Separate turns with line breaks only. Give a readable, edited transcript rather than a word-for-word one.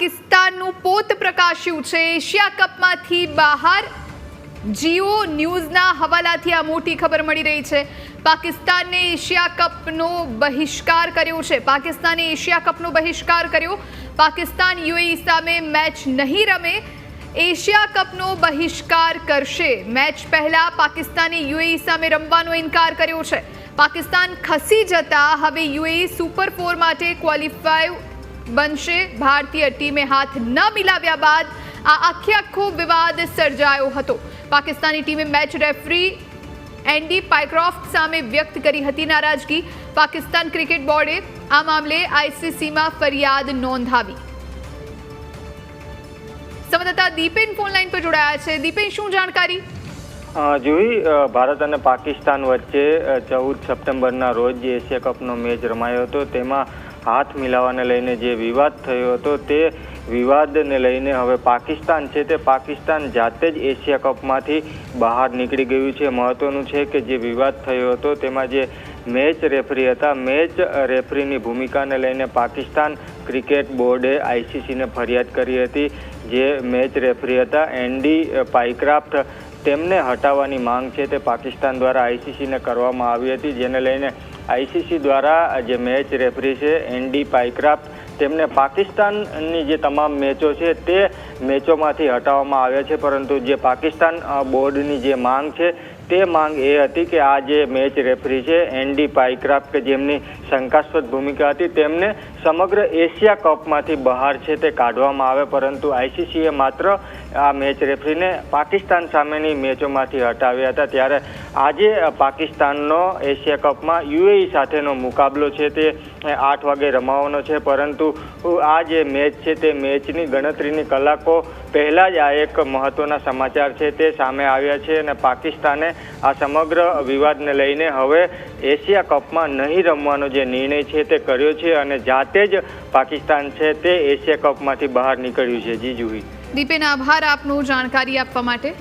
પાકિસ્તાનનું પોત પ્રકાશ્યું છે એશિયા કપમાંથી બહાર। જીઓ ન્યૂઝના હવાલાથી આ મોટી ખબર મળી રહી છે। પાકિસ્તાને એશિયા કપનો બહિષ્કાર કર્યો છે। પાકિસ્તાને એશિયા કપનો બહિષ્કાર કર્યો। પાકિસ્તાન યુએઈ સામે મેચ નહીં રમે, એશિયા કપનો બહિષ્કાર કરશે। મેચ પહેલા પાકિસ્તાને યુએઈ સામે રમવાનો ઇનકાર કર્યો છે। પાકિસ્તાન ખસી જતા હવે યુએઈ સુપર 4 માટે ક્વોલિફાય બનશે। ભારતીય ટીમે હાથ ન મિલાવ્યા બાદ આ આખો વિવાદ સર્જાયો હતો। પાકિસ્તાની ટીમે મેચ રેફરી એન્ડી પાઇક્રોફ્ટ સામે વ્યક્ત કરી હતી નારાજગી। પાકિસ્તાન ક્રિકેટ બોર્ડે આ મામલે આઈસીસીમાં ફરિયાદ નોંધાવી। સંવાદદાતા દીપેન ફોનલાઈન પર જોડાયા છે। દીપેન, શું જાણકારી?
જોઈ, ભારત અને પાકિસ્તાન વચ્ચે 14 સપ્ટેમ્બરના રોજ જે એશિયા કપનો મેચ રમાયો હતો તેમાં હાથ મિલાવવાને લઈને જે વિવાદ થયો હતો તે વિવાદને લઈને હવે પાકિસ્તાન છે તે પાકિસ્તાન જાતે જ એશિયા કપમાંથી બહાર નીકળી ગયું છે। મહત્વનું છે કે જે વિવાદ થયો હતો તેમાં જે મેચ રેફરી હતા, મેચ રેફરીની ભૂમિકાને લઈને પાકિસ્તાન ક્રિકેટ બોર્ડે આઈસીસીને ફરિયાદ કરી હતી। જે મેચ રેફરી હતા એન્ડી પાઇક્રાફ્ટ, તેમને હટાવવાની માંગ છે તે પાકિસ્તાન દ્વારા આઈસીસીને કરવામાં આવી હતી, જેને લઈને આઈસીસી દ્વારા જે મેચ રેફરી છે એન્ડી પાઇક્રાફ્ટ તેમને પાકિસ્તાનની જે તમામ મેચો છે તે મેચોમાંથી હટાવવામાં આવ્યા છે। પરંતુ જે પાકિસ્તાન બોર્ડની જે માંગ છે તે માંગ એ હતી કે આ જે મેચ રેફરી છે એન્ડી પાઇક્રાફ્ટ કે જેમની શંકાસ્પદ ભૂમિકા હતી તેમને સમગ્ર એશિયા કપમાંથી બહાર છે તે કાઢવામાં આવે। પરંતુ આઈસીસીએ માત્ર આ મેચ રેફરીને પાકિસ્તાન સામેની મેચોમાંથી હટાવ્યા હતા। ત્યારે આજે પાકિસ્તાનનો એશિયા કપમાં યુએઈ સાથેનો મુકાબલો છે તે 8 વાગે રમાવાનો છે। પરંતુ આ જે મેચ છે તે મેચની ગણતરીની કલાકો પહેલાં જ આ એક મહત્વના સમાચાર છે તે સામે આવ્યા છે અને પાકિસ્તાને આ સમગ્ર વિવાદને લઈને હવે એશિયા કપમાં નહીં રમવાનો જે નિર્ણય છે તે કર્યો છે અને જાતે જ પાકિસ્તાન છે તે એશિયા કપમાંથી બહાર નીકળ્યું છે। જી જુહી।
દીપેન, આભાર આપનો જાણકારી આપવા માટે।